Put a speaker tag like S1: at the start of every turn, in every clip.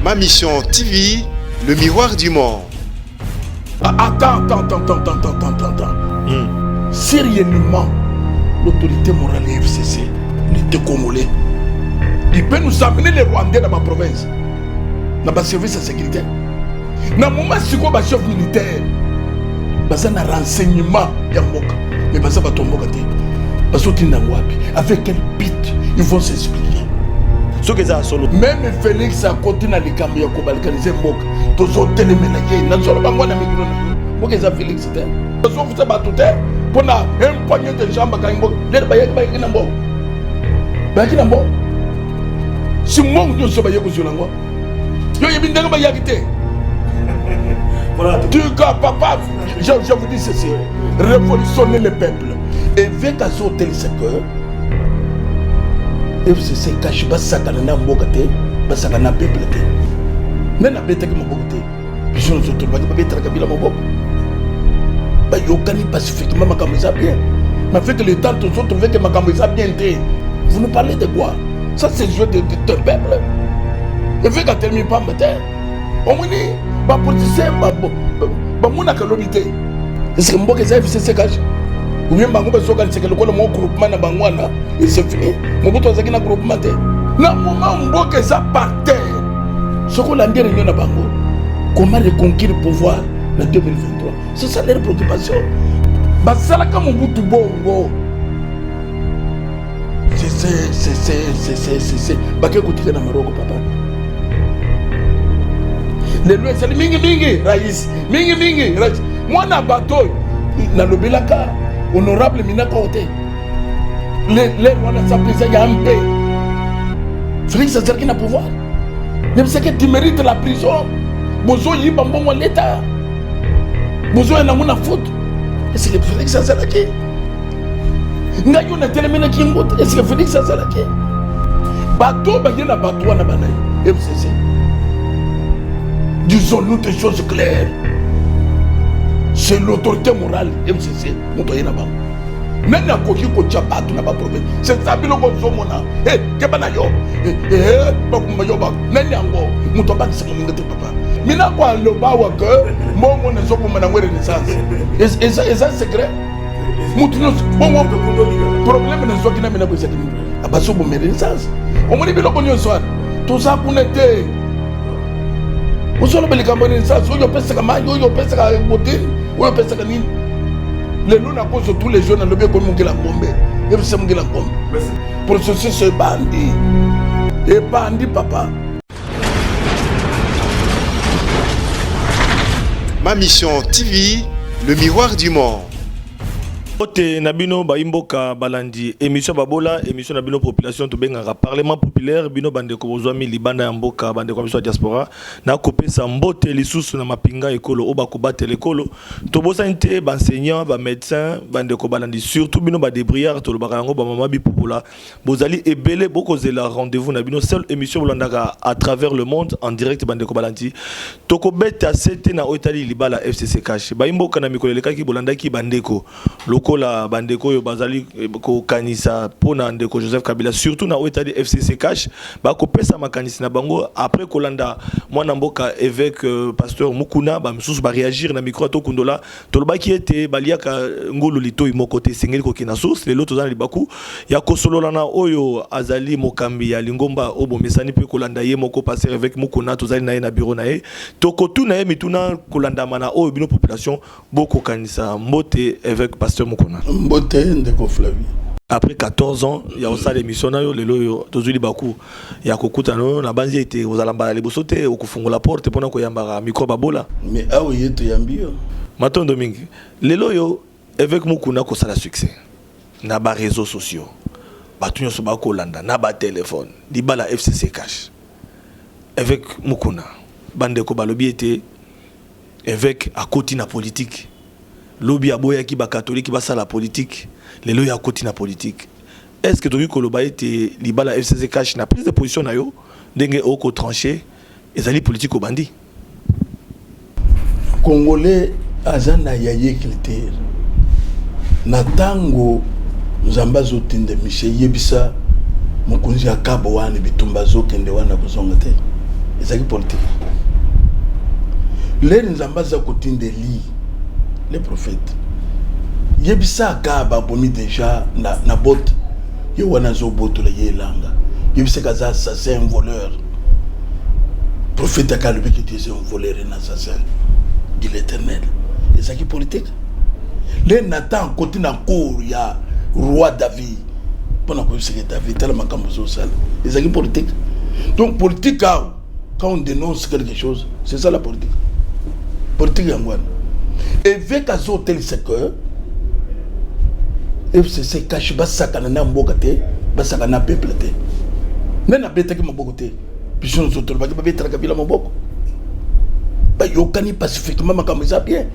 S1: Ma Mission TV, le miroir du monde.
S2: Attends. Sérieusement, l'autorité morale et FCC, l'unité congolais, il peut nous amener les Rwandais dans ma province, dans ma service de sécurité. Dans le moment où il y a chef militaire, il y a un renseignement, mais il y a un tomboka. Avec quel but ils vont s'expliquer. Même Félix a continué à les cambier pour balkaniser Mboka. Tous ont téléménagé. Nous sommes pas moi dans micro. Moi que ça Félix était. Nous sommes fait battre pour un poignet de jambes à Mboka. Les bailleurs bailleurs na Mboka. Bailleurs na Mboka. Si moi nous sommes bailleurs sur l'ango. Yo yebin danga bailleurs kité. Voilà. Tu cas papa, je vous dis ceci. Révolutionner le peuple. Et avec à ce hôtel secteur. FCC cache pas ça dans la mboka te pas ça dans la peuple te nena beta ki mboka te biso nous autres ba beta ka bila mboka ba yokani pacifiquement makambo ça bien mais fait que le temps tous autres veut que makambo ça bien te vous nous parlez de quoi ça c'est jeu de peuple et fait qu'à terminer pas matin on me dit ba politicien ba mona ka lobité est-ce que mboka ça FCC cache ou bien bango besoka c'est que le mon groupement na bangwana et c'est fini mobutu azaki na groupement te na moment mboka ça par terre ce qu'on a dit réunion na bango comment reconquérir le pouvoir en 2023 c'est ça leur préoccupation basala ka mobutu bongo c'est bake kotika na maroko papa les lois c'est mingi rais mingi rais moi na bateau na lobelaka honorable Minaka Ote. Les rois de sa prison, il y a un peu. Félix a servi le pouvoir. Mais c'est que tu mérites la prison. Bozo yi bambon l'État. Bozo est dans mon faute. Est-ce que Félix a servi? N'a eu une télémine qui monte. Est-ce que Félix a servi? Bateau, il y a un bateau à la banaille. FCC. Disons-nous des choses claires. C'est l'autorité morale FCC motoye na ba même na koki ko chapa tu na ba problème c'est ça bilo ko zomona ke bana yo ba kuma yo ba nani ango muto ba se ngate papa mina kwa lo ba wa ke mo mo na so kuma na ngwe renaissance et ça secret muto no bon problème na so kina mina ko sekini aba so bo renaissance o mo ni bilo ko nyo so tout ça pour n'être o so lo belika mo renaissance o yo pesa kama yo pesa ka botin. Oui, parce que les loups n'ont pas tous les jeunes dans le bien comme la bombe. Et vous savez la bombe. Pour ceci, c'est bandit. Et bandit, papa.
S1: Ma Mission TV, le miroir du monde.
S3: Ote Nabino Baimboka Balandi émission Babola émission Nabino population to benga parlement populaire bino bande ko bozwami libanda ya mboka bande ko diaspora na kopesa mbote lisusu na mapinga ekolo oba ko batela ekolo to bosante ba enseignant ba médecin bande ko balandi surtout bino ba débriard to lobaka yango ba mama bi popola bozali ebele boko zela rendez-vous Nabino seule émission bolandaka à travers le monde en direct bande ko balandi to ko beta sete na otali libala FCC cash Baimboka na mikoleleka ki bolandaki bandeko la bandeko yo bazali ko kanisa pona ndeko Joseph Kabila surtout na otali FCC cash ba ko pesa makanisi na bango après kolanda mwana mboka évêque pasteur Mukuna ba msusu ba réagir na micro to kundola to lobaki ete baliaka ngolo lito imo côté sengeli ko kina source les loto za libaku ya kosolola na oyo azali mokambi ya lingomba obo mesani pe kolanda ye moko pasteur évêque Mukuna to zali na ye na bureau na ye to kotu na ye mituna kolanda mana oyo bino population boko kanisa mbote évêque pasteur Mukuna.
S2: Mbote ndeko Flavie.
S3: Après 14 ans, il y a aussi l'émission le loyo tozuli baku ya kokuta no na banzi ete ozalamba libosote okufungola porte pona ko yambara micro babola.
S2: Mais awo yeto yambio.
S3: Maton Domingue, le loyo avec Mukuna ko sala succès. Na ba réseaux sociaux. Batu nyoso ba ko landa na ba téléphone, di bala FCC cash. Avec Mukuna, bande ko balobi ete avec à côté na politique. Lobby aboya ki ba catholique ba sala politique les lois à côté na politique est-ce que tu vu que le bail était libala FCC cash na prise de position na yo ndenge oko tranché ezali politique au bandi
S2: congolais azana yaye culture na tango nzamba zotinde Michel yebisa mokonzi akabo wana bitumba zokende wana kozonga te ezali politique. Les Nzambaza côté de li les prophètes. Yebisa ka ba bomi déjà na botte. Yo wana zo botte la yelanga. Yebisa ka za assassin voleur. Prophète ka le qui disait un voleur et un assassin. Dit l'Éternel. Ezali politique. Les Nathan côté na cour ya roi David. Pendant que c'est David tellement comme ça. Ezali politique. Donc politique quand on dénonce quelque chose, c'est ça la politique. Politique yangwana. Et vu qu'à ce tel secteur, FCC cache basakana na mboka te, basakana peuple te. Nena beta ki maboko te. Puis nous autres ba beta ka bila maboko. Ba yokani pacifiquement makambo za bien.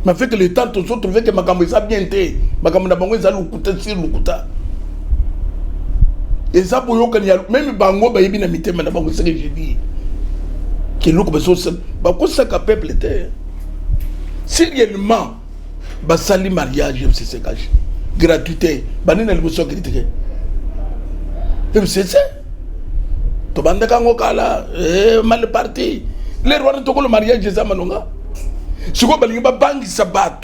S2: Mais fait que le temps tous autres veut que makambo za bien te. Makambo na bango za lukuta sur lukuta. Et ça pour yokani même bango ba yebi na mitema na bango ce que je dis. Que loko ba so ba ko saka peuple te. Si réellement, basali mariage, c'est caché. Gratuité, banine le bousson critiqué. C'est ça. To bande kango kala, mal parti. Les rois de Togo le mariage, c'est ça manonga. Si vous avez un banque qui s'abat,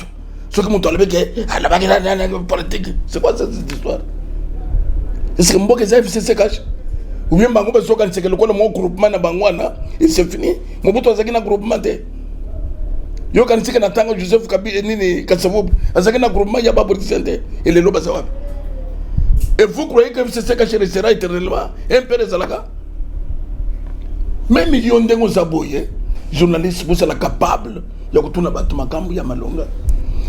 S2: ce que mon toile la bague politique. C'est quoi cette histoire? Est-ce que mon que c'est caché? Ou bien bango besoin quand c'est que le groupement na bangwana et c'est fini. Mon bouton c'est un groupement. Yo kan sika na tanga Joseph Kabila nini Kasavubu azaki na groupement ya ba politicien et les loba sawapi. Et vous croyez que c'est caché restera éternellement un peu de zalaka? Même million dengo zaboye journaliste pour la capable ya kutuna batu makambu ya malonga.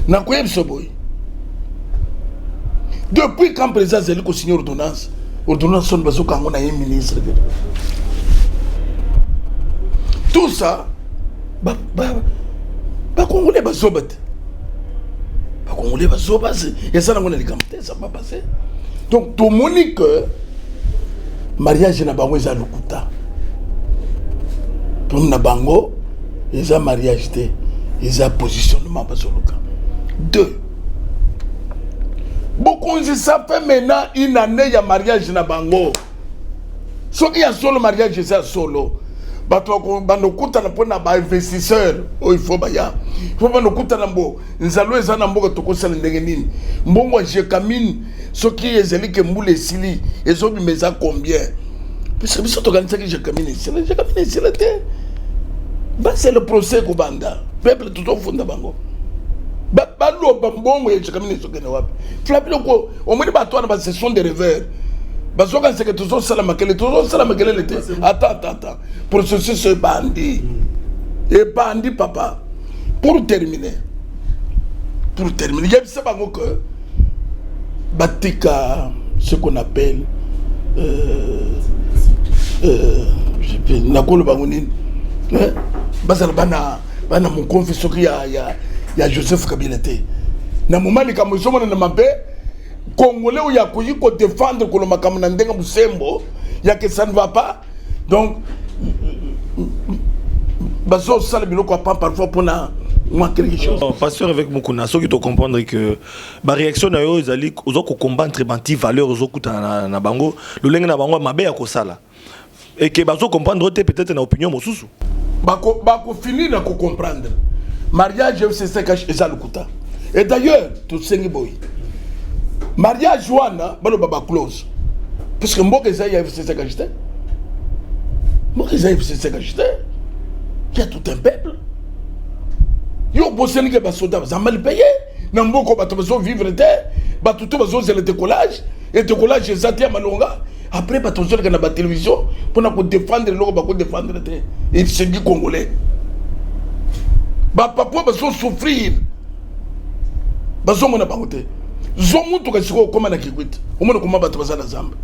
S2: Na koyeb soboy. Depuis quand président Zeliko signé ordonnance son bazo kango na un ministre. Tout ça pas congolais bazobat pas congolais bazobat et ça on a les camtés ça va passer donc tout monique mariage na bango za lukuta pour na bango ils mariage té ils positionnement bazoluka. Deux, beaucoup de ça fait maintenant une année ya mariage na bango so il y a solo mariage c'est solo. Banokuta na pona ba investisseur il faut baya faut banokuta na mbo nzalo ezana mboka tokosala ndenge nini mbongo je kamine soki ezeli ke mbule sili ezobi meza combien puisque biso to kanisa ke je kamine sila te ba c'est le procès ko banda peuple tout au fond da bango ba lo mbongo je kamine sokene wapi flapilo ko au moins ba toi na ba ce sont des rêveurs. Bazoka c'est que tous les l'été. Attends. Processus bandit. Et bandit papa. Pour terminer. Il y a ça que Batika, ce qu'on appelle Nakolo Bangonin. Bana mon confesseur il y a Joseph Kabila. Na moment ni kama somo na mabe Congolais où il y a qu'on défendre que le makamana ndenga busembo ya que ça ne va pas donc baso sala biloko pas parfois pour na moi quelque chose.
S3: Pasteur avec Mukuna so qui te comprendre que ba réaction na yo ezali ozo ko combattre banti valeur ozo kuta na bango le lenga na bango mabe ya ko sala et que baso comprendre peut-être na opinion mosusu
S2: bako finir na ko comprendre mariage c'est ça cache ezalukuta et d'ailleurs tout sengi boy mariage wana balo baba close parce que mboka eza ya FCC kajite mboka eza FCC kajite il y a tout un peuple yo boseni ke basoda ba mal payé na mboko bato bazo vivre te bato to bazo le décollage et décollage ezati ya malonga après bato zo na ba télévision pour na ko défendre loko ba ko défendre te et c'est du congolais ba papa bazo souffrir bazo mona bangote zomu to kasiko koma na kikwita umona kuma bato bazana zamba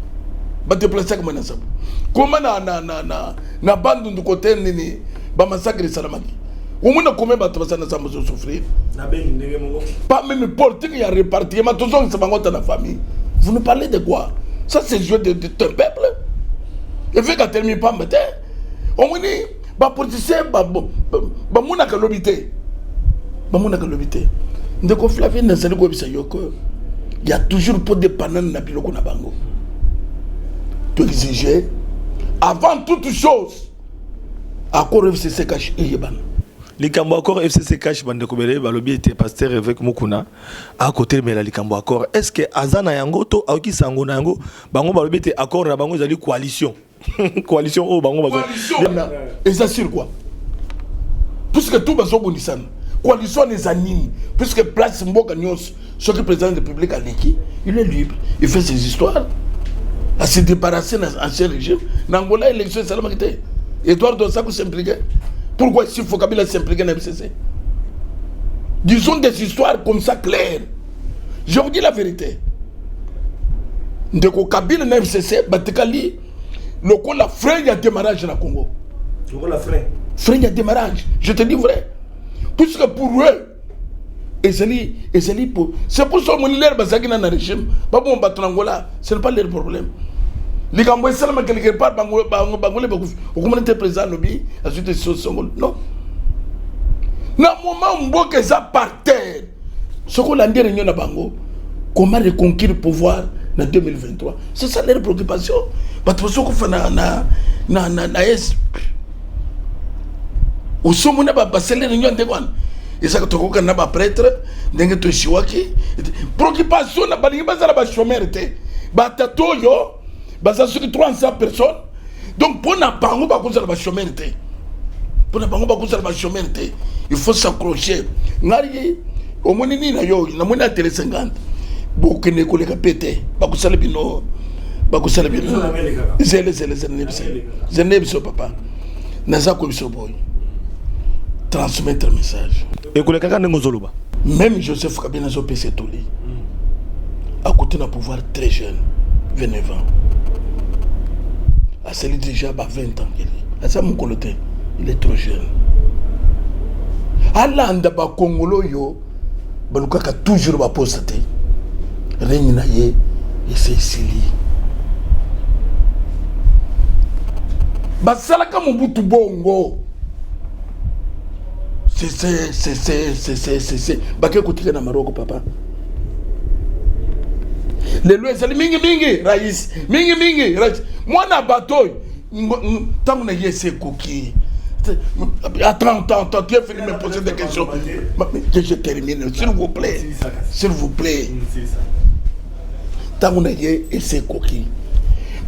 S2: ba déplacer comme na zamba koma na bandu du côté nini ba massacre salamaki umona kuma bato bazana zamba zo souffrir
S3: na bengi ndenge moko
S2: pas même politique ya répartir ma tozong sa bangota na famille. Vous nous parlez de quoi? Ça c'est jouer de ton peuple et fait qu'à terminer pas matin on moni ba politicien ba mona ka lobité ndeko Flavien na zali ko bisa yoko. Il y a toujours pour des bananes na biloko na bango. Tu exiger avant toute chose accord FCC cash yebana
S3: likambo accord FCC cash bande ko belé balobi était pasteur avec Mukuna à côté mais la likambo accord est-ce que azana yango to aoki sango na yango bango balobi était accord na bango ezali coalition coalition o bango bazo
S2: et ça sur quoi puisque tout bazo bondisana coalition les années puisque place mboka nyos ce que président de la République a l'équipe il est libre il fait ses histoires à se débarrasser d'un ancien régime n'angola élection c'est la vérité Edouard Dossakou s'impliquer. Pourquoi il faut Kabila s'impliquer dans le MCC? Disons des histoires comme ça claires. Je vous dis la vérité. Ndeko Kabila dans le MCC, Batekali, le coup la frein de démarrage dans le Congo.
S3: Le coup la frein.
S2: Frein de démarrage. Je te dis vrai. Puisque pour eux, c'est pour ça que les gens dans le régime, ce n'est pas leur problème. Les gens qui sont quelque part, comment était président lobby, ensuite ils sont non. Dans le moment où ils sont par terre, ce qu'on a dit réunion à Bango, comment reconquérir le pouvoir en 2023, c'est ça leur préoccupation. Parce que ce qu'on fait na est, au sommet n'a pas passé les réunions de Gwan. Et ça que tu as un prêtre, n'engue tu chiwaki. Préoccupation n'a pas de chômeur été. Batato yo. Basa sur 300 personnes. Donc pour na bango ba cause la chômeur été. Pour na bango ba cause la chômeur été. Il faut s'accrocher. Ngari au moni ni na yo, na moni à télé 50. Beaucoup ne ko le pété. Ba cause la bino. Ba cause la bino. Zele so papa. Naza ko biso boy. Transmettre un message.
S3: Et que les kaka ngozoluba.
S2: Même Joseph Kabila zo PC Toli. À côté d'un pouvoir très jeune, 29 ans. À celui déjà à 20 ans. À ça mon coloté, il est trop jeune. À l'anda ba Congolo yo, baluka ka toujours ba posté. Règne na ye et c'est ici. Ba salaka Mobutu bongo. C'est Baké Koutike na Maroc papa. Les lois c'est mingi raïs mingi raïs moi na bateau tant na yese koki attends tu es venu me poser des questions que je termine s'il vous plaît tant na yese koki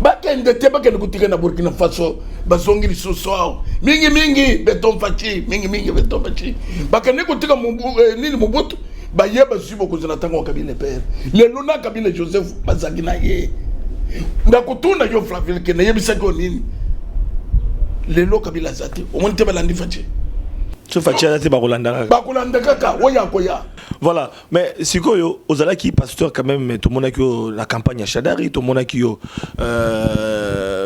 S2: bakende te bakende Koutike na Burkina Faso bazongi lisoso mingi beton fachi bakende Koutike nini Mobutu ba yeba subo ko zana tango Kabila père le lona Kabila Joseph bazagina ye ndakutuna yo Flaville ke na yebisa ko nini le lo Kabila zati o monte balandi fachi
S3: ce fachi zati bakolanda
S2: kaka oya koya.
S3: Voilà, mais sikoyo ozala qui pasteur quand même tout le monde qui la campagne à Chadari tout le monde qui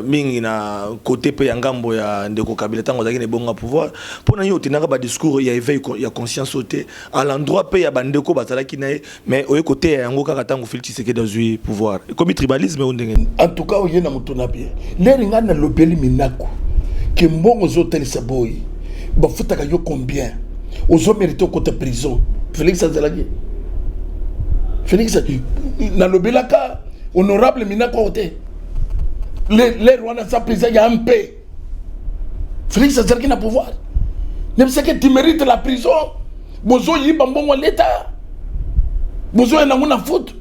S3: mingi na côté pe yangambo ya ndeko Kabila tango zaki ne bonga pouvoir pour na yo tinaka ba discours ya éveil ya conscience sauté à l'endroit pe ya bandeko bazala ki na mais au côté yango kaka tango Félix Tshisekedi dans pouvoir comme tribalisme on ndenge
S2: en tout cas oyena mutuna bien leringa na lobeli minako que mbongo zotel saboy ba futaka yo combien ozo mérité côté prison Félix Azalaki. Félix na lobelaka honorable minako ote. Les rois dans sa prison il y a un peu. Félix Azalaki n'a pouvoir. Ne sais que tu mérites la prison. Bozo yi bambongo l'état. Bozo na nguna foot.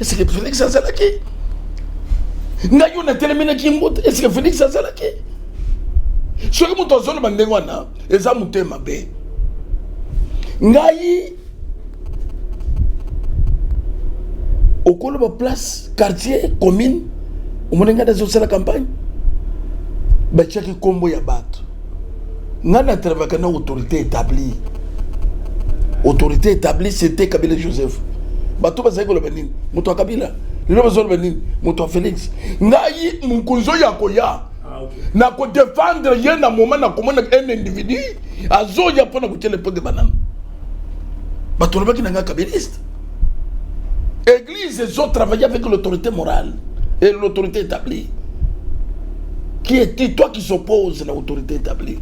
S2: Est-ce que Félix Azalaki? Ngayo na telemena kimbote. Est-ce que Félix Azalaki? Ce que muto zolo bandengwana eza mutema be. Ngai au colo place quartier commune au monenga de la campagne ba chaki kombo ya bato ngana travaka na autorité établie c'était Kabila Joseph bato ba zeko le benini muto Kabila le bazolo benini muto Félix ngai munkunzo ya koya na ko défendre yena moment na komona un individu azo ya pona ko tele pot de banane bato ba kinanga kabiliste. Église, ils ont travaillé avec l'autorité morale et l'autorité établie. Qui est toi qui s'oppose à l'autorité établie?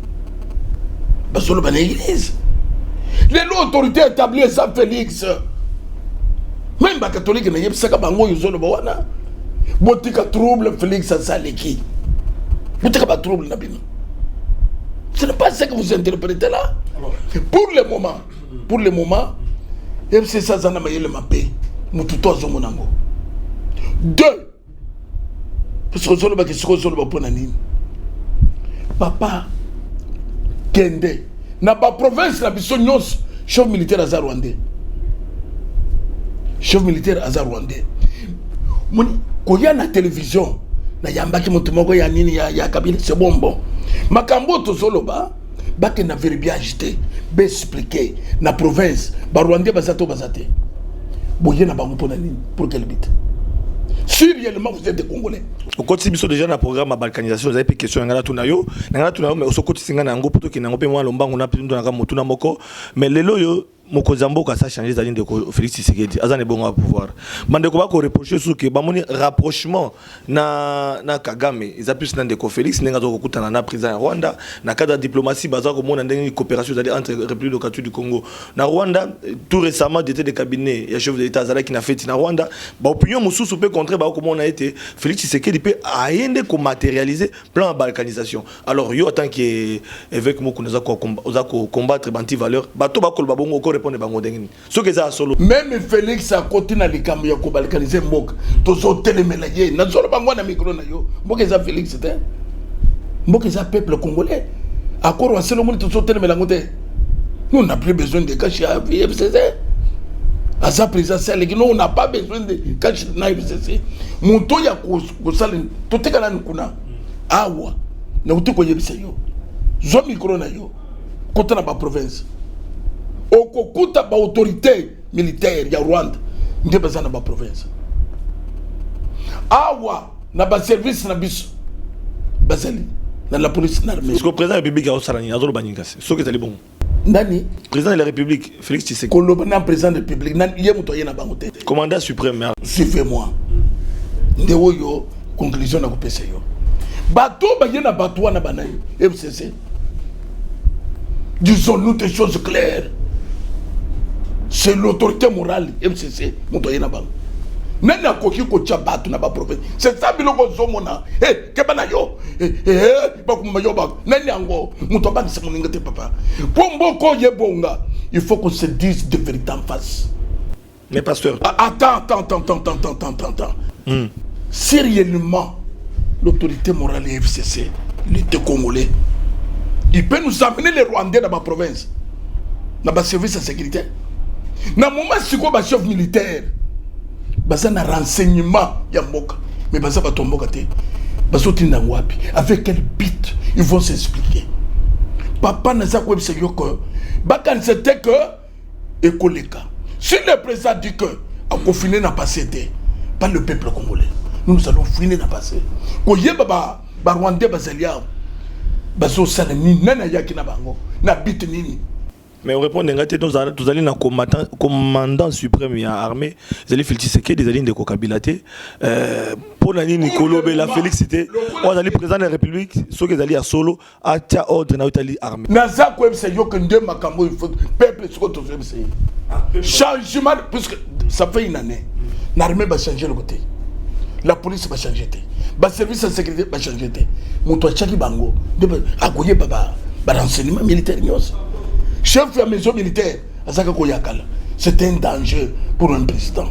S2: Parce que l'église. L'autorité établie, c'est Félix. Même les catholiques, ils ne savent pas si ils ont le trouble, Félix, c'est ça qui. Vous avez un trouble. Ce n'est pas ce que vous interprétez là. Pour le moment, c'est ça, ça n'a pas été mappé. Deux, parce que je ne papa, Kende, na ba province la biso nyos, chef militaire à Rwandais. Chef militaire à Rwandais. Moni, quand il y a la télévision, na yamba ki mutu moko ya nini ya Kabila, c'est bon. Makambo to solo ba ke na bien agité, be expliquer na province, ba Rwandais bazato bazate. Boye na bango pona nini pour quel but? Si réellement vous êtes des Congolais.
S3: Au côté biso déjà na programme à balkanisation, vous avez des questions ngala tunayo mais au côté singa na ngo poto ki na ngope mwa lombango na pindu na motuna moko mais lelo yo Mokozamboka ça changer les de Félix Tshisekedi azane bon à pouvoir bande ko ba ko reprocher sur que ba moni rapprochement na Kagame ils a plus na de ko Félix nenga zo kokutana na président Rwanda na cadre diplomatie baza ko mona ndenge coopération entre République démocratique du Congo na Rwanda tout récemment d'été de cabinet ya chef de l'état azala qui na fait na Rwanda ba opinion mususu peut contrer ba ko mona été Félix Tshisekedi peut aende ko matérialiser plan de balkanisation alors yo en tant que évêque moko nous a combattre banti valeur bato ba ko ba bongo
S2: même Félix a continué à likambo ya ko balkaniser mboka tozo telemela ye na zolo bango na micro na yo mboka za Félix te mboka za peuple congolais akoro wa selo moni tozo telemela ngote nous n'a plus besoin de cash à FCC à sa présidentielle nous on n'a pas besoin de cash na FCC monto ya ko salen to tekala nkuna awa na utiko yebisa yo zo micro na yo kota na ba province okukuta ba autorité militaire ya Rwanda nde bazana ba province awa na ba service na biso bazali na la police na armée.
S3: Est-ce que le président de la République a osarani azolo banyikasi ce que c'est bon
S2: nani
S3: président de la République Félix Tshisekedi
S2: koloba na président de la République nani yemo to yena bango te
S3: commandant suprême
S2: suivez-moi ndewo yo conclusion na ko pesa yo bato ba yena bato wana banani FCC disons-nous des choses claires. C'est l'autorité morale MCC motoye na bango nena koki ko tchabatu na ba province c'est ça biloko zomona kebana yo ba kuma yo ba nena ngo moto ba se moninga te papa pombo ko yebonga il faut qu'on se dise de vérité en face
S3: mais pasteur
S2: attends sérieusement l'autorité morale FCC l'État congolais il peut nous amener les Rwandais dans ma province dans ma service de sécurité. Na moment siko ba chef militaire baza na renseignement ya mboka mais baza ba tomboka te bazo tinda wapi avec quel but ils vont s'expliquer papa na za kwebisa yoko bakan c'était que ekoleka si le président dit que a confiné na passé pas le peuple congolais nous allons finir na passé ko yeba ba Rwandais bazalia bazo sala ni nana yaki na bango na bit nini.
S3: Mais on répond nous allons na commandant suprême ya armée Zali Félix Tshisekedi des lignes de Kokabilate pour la ligne Nicolo la Félix c'était on allait président de la République ceux qui allaient à solo à tia ordre na Italie armée
S2: naza ko ebse yo que ndé makambo il faut peuple siko to ebse changement puisque ça fait une année l'armée va changer le côté la police va changer ba service de sécurité va changer moto chaki bango de akoye baba renseignement militaire nyos chef de la maison militaire, c'est un danger pour un président.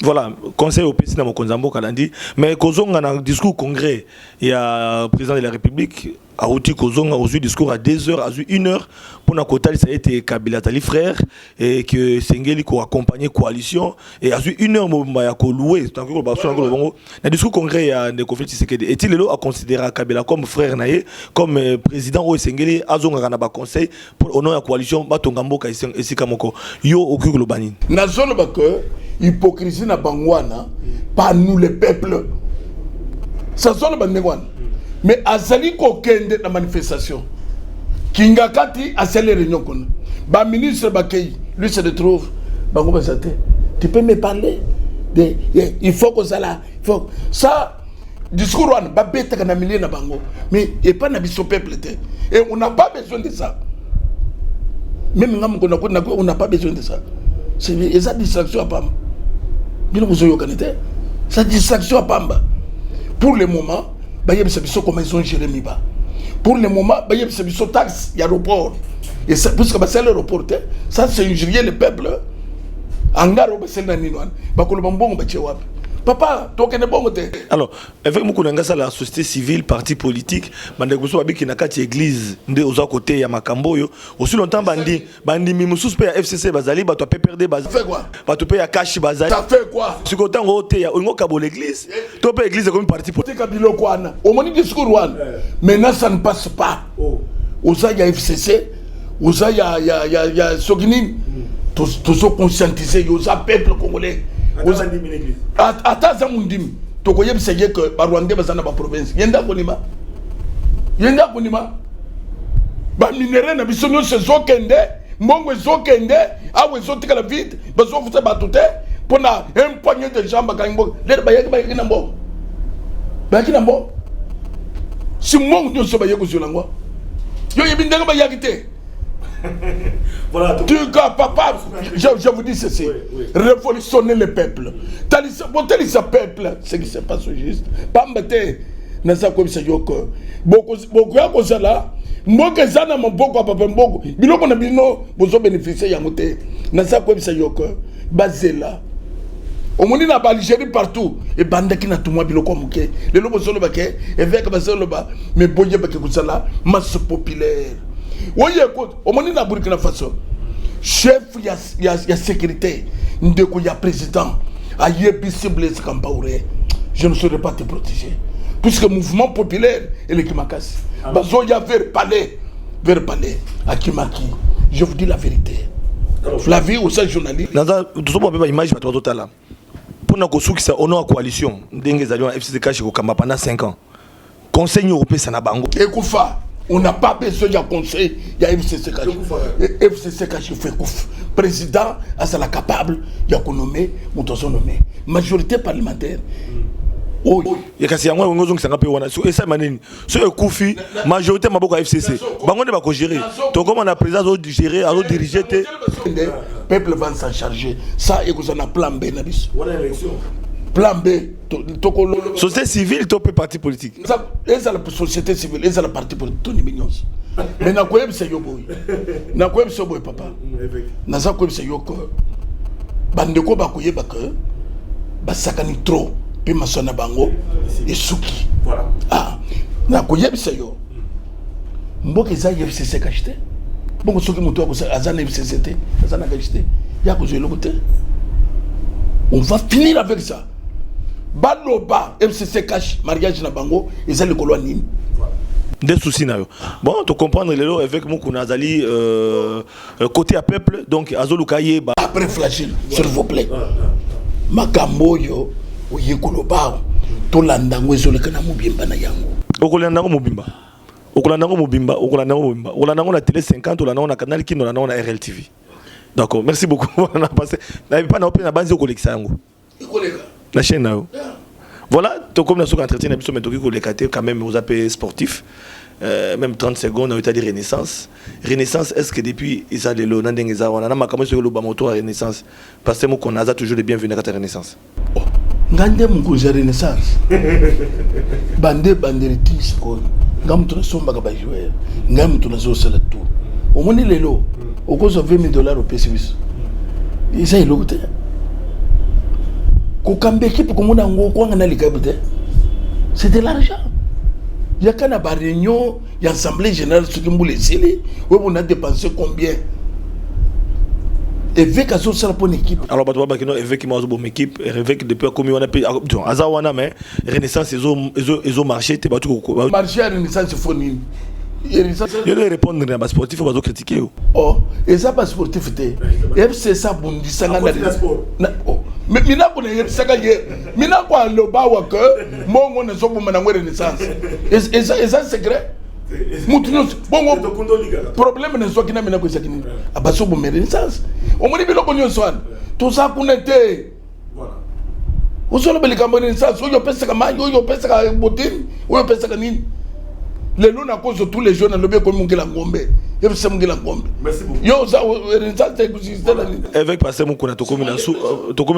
S3: Voilà, conseil au président Mokonzambo Kalandi, mais Kozonga dans le discours congrès, il y a le président de la République, a outil Kozonga a eu discours à 2 heures, a eu 1 heure pour na Kotali ça a été Kabila Tali frère et que Sengeli ko accompagné coalition et a eu 1 heure mo ya ko louer tant que le baso ngolo bongo na discours congrès ya de conflit Tshisekedi et il a considéré Kabila comme frère naé comme président o Sengeli azonga na ba conseil pour au nom ya coalition batonga mboka esika moko yo okukolo bani
S2: na zone ba que hypocrisie na bangwana pas nous le peuple ça zone ba ngwana mais azali ko kende na manifestation Kingakati a scellé réunion kon. Ba ministre Bakay, lui se retrouve. Bango Basate. Tu peux me parler de il faut que ça là, il faut ça discours on ba bête kana milier na bango. Mais et pas na biso peuple et on n'a pas besoin de ça. Même on n'a pas besoin de ça. C'est ça distraction à Pamba. Bien vous avez organité. Ça distraction à Pamba. Pour le moment, bah y a comment ils ont géré Miba. Pour le moment, il y a une taxe, il y a l'aéroport. Et ça, puisque c'est l'aéroport, ça c'est injurier le peuple. Angaro, c'est le Ninoan. Papa, toi qui es bon.
S3: Alors, avec beaucoup de la société civile, parti politique, Bandekuso Abi qui n'a qu'à l'église, aux côtés, il y a Makamboyo. Aussi longtemps, Bandi Mimoussous paye à FCC Bazali, tu peux perdre Bazali.
S2: Ça fait quoi?
S3: Tu peux à Kashi Bazali.
S2: Ça fait quoi?
S3: Si autant il y a un cabo l'église, tu peux l'église comme parti politique.
S2: Au moment du discours, maintenant ça ne passe pas. Au ça, il y a FCC, au ça, il y a Soginin. Tous sont conscientisés, il y a peuple congolais. Attends, ça m'indim. Tu connais que Barwandé va dans la province. Yenda Konima. Ba minéraux na bisonyo se zokende, mongo zokende, awe zotika la vide, bazo futa batute, pona un poignet de jambes kangbo. Le bayaki nambo. Bayaki nambo. Si mongo nyo so bayako zolangwa. Yo yebindanga bayaki te.
S3: Voilà,
S2: tu gars, papa, je vous dis ceci, révolutionner le peuple. Voter le peuple, ce qui se passe au juste. Pas m'embêter, n'a-ça comme ça, yoko. Beaucoup à cause de là, moi que ça n'a mon beaucoup à papa beaucoup. Bilo qu'on a bino, vous en bénéficiez à monter. N'a-ça comme ça, yoko. Basé là. Au monde n'a pas l'Algérie partout. Et bande qui n'a tout moi bilo comme ok. Les lobos sont le baquet, et avec basé le bas, mais boye baquet comme ça là, masse populaire. Oui, écoute, au moment où Burkina Faso, chef, il y a sécurité, il y a président, il y a possible, je ne saurais pas te protéger. Puisque le mouvement populaire est le Kimakas. Il y a vers palais, à Kimaki. Je vous dis la vérité. La vie au sein journaliste.
S3: Dans une image, pour nous, qui on a coalition, nous FCC caché pendant 5 ans. Conseil européen, ça n'a pas
S2: Ekoufa. On n'a pas besoin d'un conseil, il y a FCC Kachi. FCC Kachi fait couf. Président, à la capable, il y a qu'on nommé, ou t'en nommé. Majorité parlementaire.
S3: Il y a kasi yango ngozo ngisanga pe wana so esa maneni so ekufi majorité maboko à FCC bango ne ba ko gérer to comme on a président au gérer à diriger te
S2: peuple va s'en charger ça et qu'on a plan B na bis
S3: wala élection
S2: plan B
S3: société civile to pe parti politique
S2: ça et ça la société civile et ça la parti politique Tony Mignons mais na ko yebse yo boy na ko yebse boy papa na za ko yebse yo ko bande ko ba ko yeba que ba sakani trop pe masona bango et suki
S3: voilà
S2: ah na ko yebse yo mboke za FCC kachite bongo soki moto ko azana FCC te azana kachite ya ko jelo côté on va finir avec ça. Baloba, FCC cash, mariage na bango, et ça le colonie.
S3: Des soucis na yo. Bon, tu comprends les lots avec mon Kounazali côté à peuple, donc Azolukaye.
S2: Après flagile, s'il vous plaît. Makamboyo, ou yekoloba, to landango ezole kana mubimba na yango.
S3: Okolandango mubimba. Okolandango mubimba, okolandango mubimba. Okolandango na télé 50, okolandango na canal qui na RLTV. D'accord, merci beaucoup. On a passé. N'avez pas na base au collection yango. La chaîne là. Voilà, donc comme nous avons entretien, nous avons quand même aux AP sportifs, même 30 secondes, on a dit Renaissance. Renaissance, est-ce que depuis Isa Lelo, Nandengeza, on a marqué sur le bamoto à Renaissance, parce que nous avons toujours les bienvenus à la Renaissance.
S2: Ngande moukouje Renaissance. Bande banderiti quoi. Ngam tu somba ka ba jouer. Ngam tu nazo sala tout. Au moins lelo, au cause de $20 au PCBS. Isa ilo te. C'est de l'argent. Il y a qu'un réunion, il y a l'Assemblée générale, ce qui me on a dépensé combien? Et avec à ça pour l'équipe.
S3: Alors, avec moi, une équipe, avec depuis combien on a payé. Azawana, mais Renaissance, ils ont marché, tu vas
S2: marché à Renaissance, c'est fini.
S3: Je vais répondre à ma sportif, on va critiquer.
S2: Oh, et ça, pas sportif, c'est ça, bon, dit ça, mais mina ko ne saka ye mina ko lo ba wa que mo ngo ne so bo mana ngwe Renaissance et ça secret mutuno bon problème ne so kina mina ko sakini abaso bo Renaissance o mo ni bilo ko nyo so tout ça connecté voilà o so le belika Renaissance o yo pesa kama yo pesa ka botin o yo pesa ka nini le lona cause tous les jeunes le be ko mungela ngombe ye se mungila ngombe.
S3: Merci beaucoup.
S2: Yo za result existe la ni.
S3: Avec passer mon kona tokomi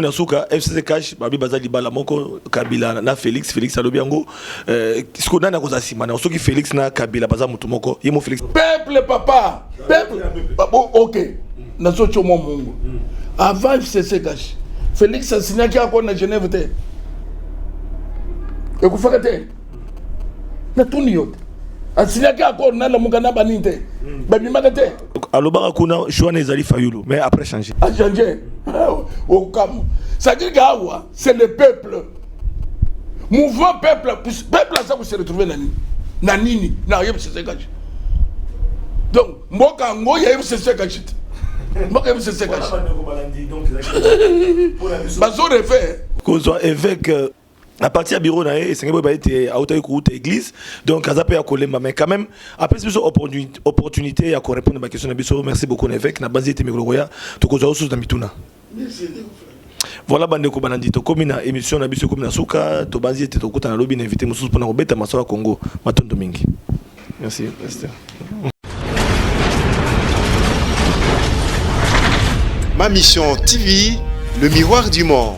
S3: na suka FCC cash babi bazali bala moko Kabila na Félix alobiango ce qu'on a na koza sima na soki Félix na Kabila baza mutu moko yemo Félix
S2: Peuple papa, peuple. OK. Na so chomo mungu. Avant FCC cash. Félix a signé quoi na Genève te. E kufaka te. Na tuni yote. A signé quoi na la mugana banite. Babi magate.
S3: alobaka kuna choix ezali fayulu mais après changer.
S2: A changer. Au calme. Ça dit que c'est le peuple. Mouvement peuple ça vous se retrouver na nini na FCC cash. Donc mboka ngo ya FCC cash. Mboka FCC cash. Bazo refait.
S3: Kozwa évêque à partir du bureau et c'est que été à haute église donc à zaper à Kolemba mais quand même après cette opportunité à répondre à ma question merci beaucoup évêque na banzi te mikoloya to kozwa osu na mituna. Voilà bande ko banandi to komi na émission na biso komi na suka to banzi te to kuta na lobby na invité mususu pona robeta masoa Congo matondo mingi. Merci.
S1: Ma mission TV, le miroir du monde.